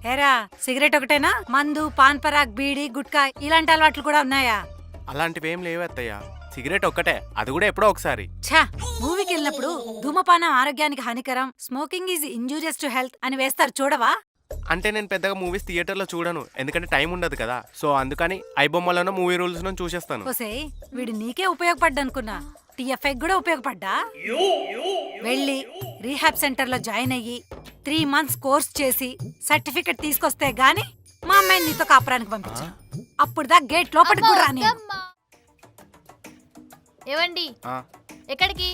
ఏరా సిగరెట్ ఒకటేనా? మందు, పాన్ పరాగ్, బీడి, గుట్కా ఇలాంటి అలవాట్లు కూడా ఉన్నాయా? అలాంటివేం లేవు అత్తయ్య. సిగరెట్ ఒక్కటే, అది కూడా ఎప్పుడో ఒకసారి. ఛా, మూవీకి వెళ్ళినప్పుడు ధూమపానం ఆరోగ్యానికి హానికరం, smoking is injurious to health అని వేస్తారు చూడవా? అంటే నేను పెద్దగా మూవీస్ థియేటర్లో చూడను, ఎందుకంటే టైం ఉండదు కదా. సో అందుకని ఐబొమ్మలను మూవీ రూల్స్ ను చూసేస్తాను. ఓసేయ్, వీడు నీకే ఉపయోగపడ్డనుకున్నా, టీఎఫ్ఐ కూడా ఉపయోగపడ్డా? వెళ్ళి రీహాబ్ సెంటర్ లో జాయిన్ అయ్యి 3 months కోర్స్ చేసి సర్టిఫికెట్ తీసుకొస్తే గాని మా అమ్మాయిని నీతో కాపురానికి పంపించా. అప్పుడు దా గేట్ లోపలికి కూడా రాని. ఏవండి, ఆ, ఎక్కడికి?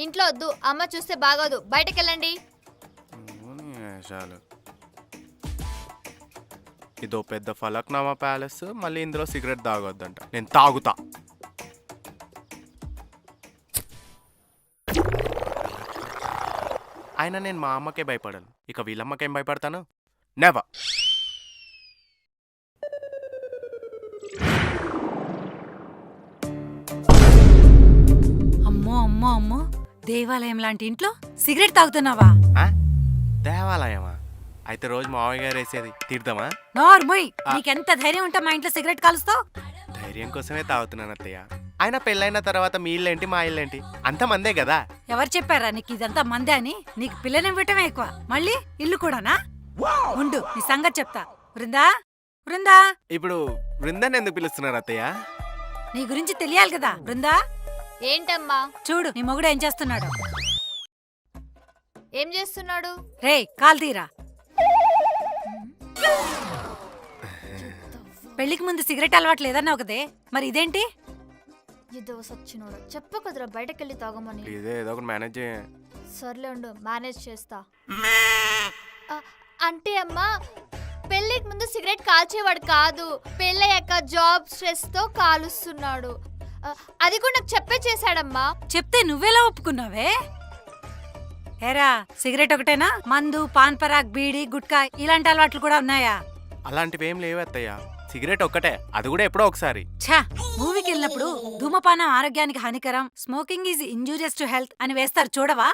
ఇంట్లో వద్దు, అమ్మ చూస్తే బాగోదు, బయటకెళ్ళండి. చాలు. ఇదో పెద్ద ఫలక్నామా ప్యాలెస్, మళ్ళీ ఇందులో సిగరెట్ తాగొద్దంట. నేను తాగుతా. అయినా నేను మా అమ్మకే భయపడను, ఇక వీళ్ళమ్మకేం భయపడతాను? నెవర్. అమ్మో అమ్మో అమ్మో, దేవాలయం లాంటి ఇంట్లో సిగరెట్ తాగుతున్నావా? దేవాలయమా? అయితే రోజు మావయ్య గారు వేసేది తీర్థమా? నోర్మోయ్, నీకెంత ధైర్యం ఉంటే మా ఇంట్లో సిగరెట్ కాలుస్తావు? ధైర్యం కోసమే తాగుతున్నాను అత్తయ్య. ఆయన పెళ్ళైన తర్వాత మీ ఇల్లేంటి మా ఇల్లేంటి, అంత మందే కదా. ఎవరు చెప్పారా నీకు ఇదంతా మందే అని? నీకు పిల్లనివ్వటమే ఎక్కువ, మళ్ళీ ఇల్లు కూడానా? ఉండు, నీ సంగతి చెప్తా. బృందా, బృందా, ఇప్పుడు బృందాన్ని ఎందుకు పిలుస్తున్నారు అత్తయ్య? నీ గురించి తెలియాలి కదా. బృందా, ఏంటమ్మా? చూడు నీ మొగుడు ఏం చేస్తున్నాడు. ఏం చేస్తున్నాడు? రే, కాల్ తీరా. పెళ్లికి ముందు సిగరెట్ అలవాటు లేదన్నావు కదే, మరి ఇదేంటి? ఇదో సచ్చినోడు, చెప్పు కుదరా బయటకెళ్ళి తాగమని. ఇదే ఏదో ఒకటి మేనేజ్ చేయ. సర్లే ఉండు, మేనేజ్ చేస్తా. అంటే అమ్మా, పెళ్ళికి ముందు సిగరెట్ కాల్చేవాడు కాదు, పెళ్ళయ్యాక జాబ్ స్ట్రెస్ తో కాలుస్తున్నాడు. అది కూడా నాకు చెప్పే చేశాడమ్మా. చెప్తే నువ్వెలా ఒప్పుకున్నావే? ఏరా సిగరెట్ ఒకటేనా? మందు, పాన్ పరాగ్, బీడి, గుట్కా ఇలాంటి అలవాట్లు కూడా ఉన్నాయా? అలాంటివేం లేవు అత్తయ్య. సిగరెట్ ఒక్కటే, అది కూడా ఎప్పుడో ఒకసారి. ఛా, మూవీకి వెళ్ళినప్పుడు ధూమపానం ఆరోగ్యానికి హానికరం, smoking is injurious to health అని వేస్తారు చూడవా?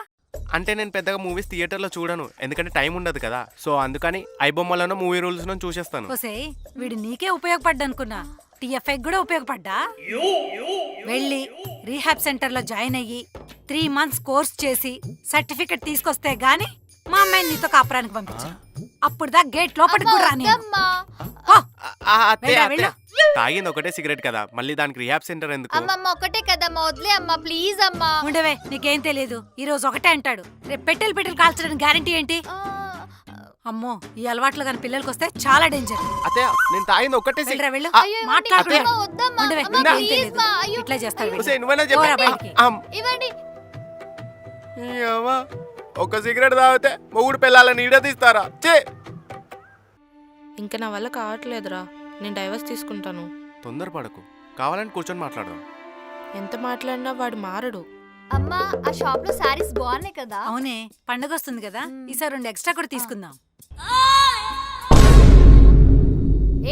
అంటే నేను పెద్దగా మూవీస్ థియేటర్లో చూడను, ఎందుకంటే టైం ఉండదు కదా. సో అందుకని ఐబొమ్మలను మూవీ రూల్స్ ను చూసేస్తాను. ఓసేయ్, వీడు నీకే ఉపయోగపడ్డనుకున్నా, టీఎఫ్ఐ కూడా ఉపయోగపడ్డా? వెళ్ళి రీహాబ్ సెంటర్ లో జాయిన్ అయ్యి 3 months కోర్స్ చేసి సర్టిఫికెట్ తీసుకొస్తే గాని మా అమ్మాయిని నీతో కాపురానికి పంపించా. అప్పుడు దా గేట్ లోపలికి కూడా రాని. తాగింది ఒకటే సిగరెట్ కదా, మళ్ళీ దానికి రిహాబ్ సెంటర్ ఎందుకు? అమ్మమ్మ ఒకటే కదమ్మా, వదిలే అమ్మా ప్లీజ్ అమ్మా. ఉండవే, నీకేం తెలియదు. ఈ రోజు ఒకటే అంటాడు, రేపు పెట్టెలు కాల్చడానికి గ్యారంటీ ఏంటి? అమ్మో, ఈ అలవాట్లు కానీ పిల్లలకి వస్తే చాలా డేంజర్. అత్తయ్య, నేను తాగింది ఒకటే వెళ్ళరా వెళ్ళు, అయ్యో, మాట్లాడుకుంటా. అమ్మా, వద్దమ్మా. ఉండవే, అమ్మా, నీకేం please తెలియదు. మా, అయ్యో. ఇట్లా చేస్తాడు ఒసేయ్, నువ్వైనా చెప్పు. పోరా బయటికి. ఇవ్వండి. ఒక సిగరెట్ తాగితే మొగుడు పిల్లలని ఈడదీస్తారా? చే, ఇంకా నా వల్ల కావట్లేదురా, నేను డైవర్స్ తీసుకుంటాను. తొందరపడకు, కావాలని కూర్చొని మాట్లాడదాం. ఎంత మాట్లాడినా వాడు మారడు. అమ్మా, ఆ షాప్ లో సారీస్ బాగున్నాయి కదా. అవునే, పండగ వస్తుంది కదా, ఈసారి 2 ఎక్స్ట్రా కూడా తీసుకుందాం.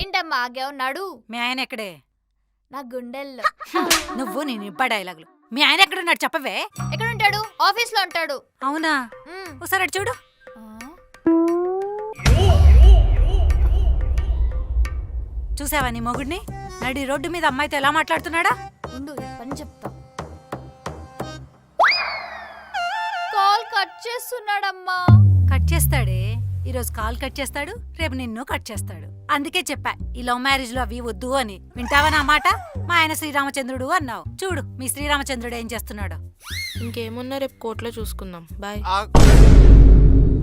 ఏంటమ్మా ఆగావు? నడు. మీ ఆయన ఎక్కడే? నా గుండెల్లో. నువ్వు నేను ఇబ్బా డైలాగులు. మీ ఆయన ఎక్కడున్నాడు చెప్పవే? ఎక్కడ ఉంటాడు? ఆఫీస్ లో ఉంటాడు. అవునా? ఒకసారి అటు చూడు. చూసావా నీ మొగుడిని? నడి రోడ్డు మీద అమ్మాయితో ఎలా మాట్లాడుతున్నాడా? ఉండు, పని చెప్తా. కాల్ కట్ చేస్తున్నాడమ్మా. కట్ చేస్తాడే, ఈరోజు కాల్ కట్ చేస్తాడు, రేపు నిన్ను కట్ చేస్తాడు. అందుకే చెప్పా ఈ లవ్ మ్యారేజ్ లో అవి వద్దు అని. వింటావా నా మాట? మా ఆయన శ్రీరామచంద్రుడు అన్నావు, చూడు మీ శ్రీరామచంద్రుడు ఏం చేస్తున్నాడు. ఇంకేమున్నా రేపు కోర్టులో చూసుకుందాం. బాయ్.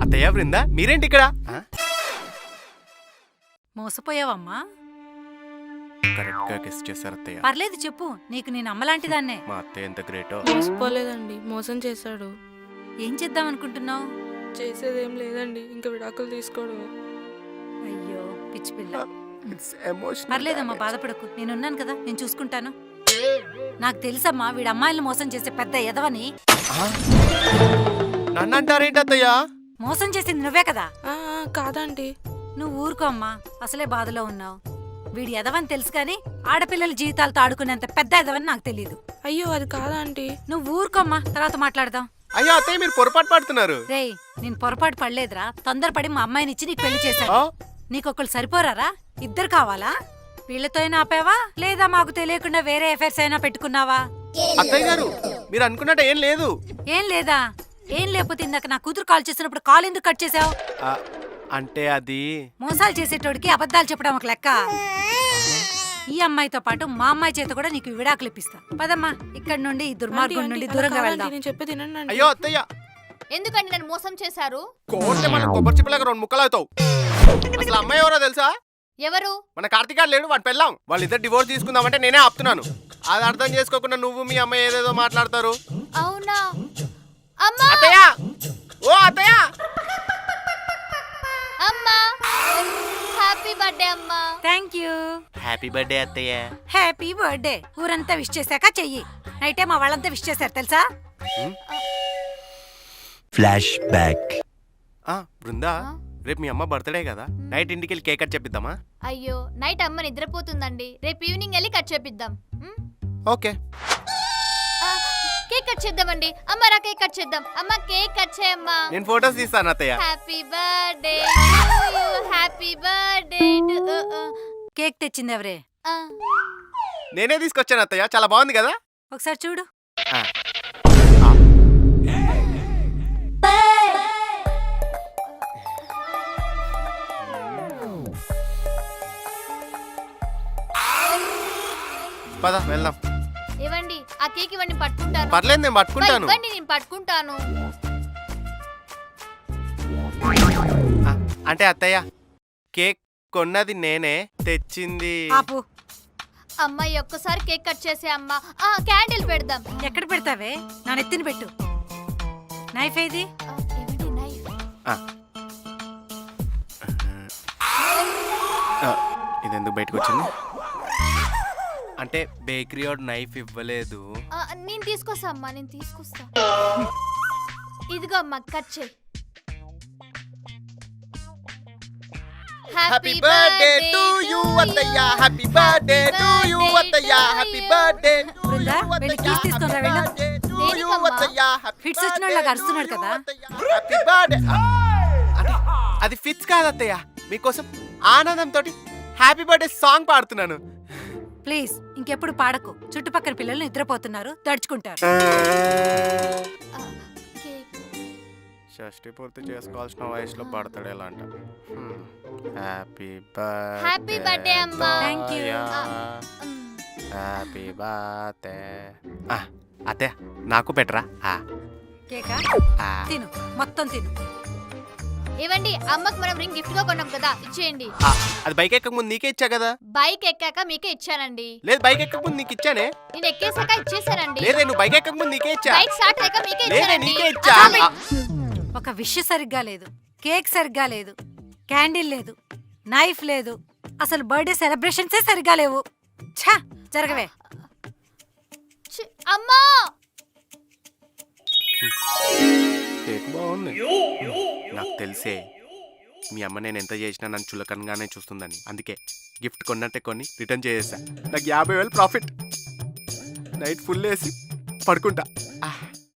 అత్తయ్య, బృందా, మీరేంటి ఇక్కడ? మోసపోయావమ్మా. కరెక్ట్ గా గెస్ చేశారు అత్తయ్య. పర్లేదు చెప్పు, నీకు నేను అమ్మలాంటిదాన్నే. మా అత్తయ్య ఎంత గ్రేటో. మోసపోలేదండి, మోసం చేశాడు. ఏం చేద్దాం అనుకుంటున్నావు? చేసేదేం లేదండి, ఇంకా విడాకులు తీసుకోవడం. అయ్యో పిచ్చి పిల్ల. It's emotional. పర్లేదమ్మా, బాధపడకు, నేనున్నాను కదా, నేను చూసుకుంటాను. నాకు తెలుసమ్మా వీడి అమ్మాయిలను మోసం చేసే పెద్ద ఎదవని. నన్ను అంటారేంటి అత్తయ్య? మోసం చేసింది నువ్వే కదా. కాదండి. నువ్వు ఊరుకో అమ్మా, అసలే బాధలో ఉన్నావు. వీడి ఎదవని తెలుసు కానీ ఆడపిల్లల జీవితాలతో ఆడుకునేంత పెద్ద ఎదవని నాకు తెలియదు. అయ్యో, అది కాదా ఆంటీ. నువ్వు ఊరుకోమ్మా, తర్వాత మాట్లాడదాం. అయ్యో అత్తయ్య మీరు పొరపాటు పడుతున్నారు. రేయ్ నేను పొరపాటు పడలేదురా, తొందరపడి మా అమ్మాయిని ఇచ్చి నీకు పెళ్లి చేశాను. ఆ? నీకొకళ్ళు సరిపోరారా? ఇద్దరు కావాలా? వీళ్ళతో అయినా ఆపావా లేదా మాకు తెలియకుండా వేరే ఎఫైర్స్ అయినా పెట్టుకున్నావా? అత్తయ్య గారు మీరు అనుకున్నట్టు ఏం లేదు. ఏం లేదా? ఏం లేకపోతే ఇందాక నా కూతురు కాల్ చేసినప్పుడు కాల్ ఎందుకు కట్ చేసావు? ఆ, అంటే అది మోసాలు చేసేటోడికి అబద్ధాలు చెప్పడం ఒక లెక్క. ఈ అమ్మాయితో పాటు మా అమ్మాయి చేత కూడా నీకు విడాకులు ఇప్పిస్తా. పదమ్మా ఇక్కడ నుండి ఈ దుర్మార్గం నుండి దూరంగా వెళ్దాం. నేను చెప్పేది వినండి. అయ్యో అత్తయ్య ఎందుకండి నన్ను మోసం చేశారు? కోర్టే మన కొబ్బరి చిప్పలాగా 2 ముక్కలు అవుతావు. అసలు అమ్మాయి ఎవరో తెలుసా? ఎవరు? మన కార్తీక్ గారు లేడు, వాడు పెళ్ళాం. వాళ్ళిద్దరు డివోర్స్ తీసుకుందామంటే నేనే ఆపుతున్నాను. అది అర్థం చేసుకోకుండా నువ్వు మీ అమ్మాయి ఏదేదో మాట్లాడతారు. అవునా? అమ్మా అత్తయ్య ఓ అత్తయ్య అమ్మా హ్యాపీ బర్త్డే అమ్మా. Thank you. హ్యాపీ బర్త్డే అత్తయ్య. Happy birthday. ఊరంతా విష్ చేశాక చెయ్యి. నైటే మా వాళ్ళంతా విష్ చేశారు తెలుసా? Flash back. బృందా రేపు మీ అమ్మ బర్త్డే కదా, నైట్ ఇంటికి వెళ్ళి కేక్ కట్ చెప్పిద్దామా? అయ్యో నైట్ అమ్మ నిద్రపోతుందండి, రేపు ఈవినింగ్ వెళ్ళి కట్ చేపిద్దాం. ఓకే. కేక్ కట్ చేద్దామండి. అమ్మ రా కేక్ కట్ చేద్దాం. అమ్మ కేక్ కట్ చేయమ్మా. నేను ఫోటోస్ తీస్తాను అత్తయ్య. Happy birthday happy birthday. Cake తెచ్చింది ఎవరే? నేనే తీసుకొచ్చాను అత్తయ్య, చాలా బాగుంది కదా. ఒకసారి చూడు. ఆ. పద వెళ్దాం. ఇవ్వండి ఆ కేక్ ఇవ్వండి, పట్టుకుంటాను. పర్లేదు నేను పట్టుకుంటాను. ఇవ్వండి నేను పట్టుకుంటాను. ఆ, అంటే అత్తయ్య కేక్ కొన్నది నేనే, తెచ్చింది. ఆపు. అమ్మాయి ఒక్కసారి కేక్ కట్ చేసే అమ్మా. క్యాండిల్ పెడదాం. ఎక్కడ పెడతావే? నా నెత్తిని పెట్టు. నైఫ్ ఏది? ఏమండి నైఫ్? ఆ. ఇది ఎందుకు బయటకు వచ్చింది? అంటే బేకరీ వాడు నైఫ్ ఇవ్వలేదు. నేను తీసుకొస్తా అమ్మా, నేను తీసుకొస్తా. ఇదిగో అమ్మా కట్ చేయి. హ్యాపీ బర్త్డే టు యు అత్తయ్య, హ్యాపీ బర్త్డే టు యు అత్తయ్య, happy birthday to Brinda, you వెళ్ళి అత్తయ్య, keys తీసుకొని రా, వెళ్ళు. టు యు అత్తయ్య, హ్యాపీ ఫిట్స్ వచ్చినోళ్ళగా అరుస్తున్నాడు కదా. Happy birthday. అంటే అది ఫిట్స్ కాదు అత్తయ్య, మీకోసం ఆనందంతో హ్యాపీ బర్త్డే సాంగ్ పాడుతున్నాను. ప్లీజ్ ఇంకెప్పుడు పాడకు. చుట్టుపక్కల పిల్లలు నిద్రపోతున్నారు, తడుచుకుంటారు. కేక్. షష్టి పూర్తి చేసుకోవాల్సిన వయసులో పడతాడు ఎలా అంట. హ్యాపీ Happy birthday, అమ్మా. Thank you. Happy birthday. అత్తయ్య నాకు పెట్టరా? కేకా తిను, మొత్తం తిను. ఇవ్వండి అమ్మకి మనం రింగ్ గిఫ్ట్ గా కొన్నాం కదా, ఇచ్చేయండి. అది బైక్ ఎక్కక ముందు నీకే ఇచ్చా కదా. బైక్ ఎక్కాక మీకే ఇచ్చానండి. లేదు బైక్ ఎక్కక ముందు నీకు ఇచ్చానే. నేను ఎక్కేసాక ఇచ్చేసానండి. లేదే నువ్వు బైక్ ఎక్కక ముందు నీకే ఇచ్చా. బైక్ స్టార్ట్ అయ్యాక మీకే లేదే ఇచ్చానండి. నీకే ఇచ్చా. ఒక విష్ సరిగ్గా లేదు, కేక్ సరిగ్గా లేదు, క్యాండిల్ లేదు, నైఫ్ లేదు, అసలు బర్త్డే సెలబ్రేషన్సే సరిగ్గా లేవు. ఛా, జరగవే. ఛీ, అమ్మా కేక్ బాగుంది. నాకు తెలిసే మీ అమ్మ నేను ఎంత చేసినా నన్ను చులకనగానే చూస్తుందని, అందుకే గిఫ్ట్ కొన్నట్టే కొని రిటర్న్ చేసేసా. నాకు 50,000 ప్రాఫిట్. నైట్ ఫుల్ వేసి పడుకుంటా.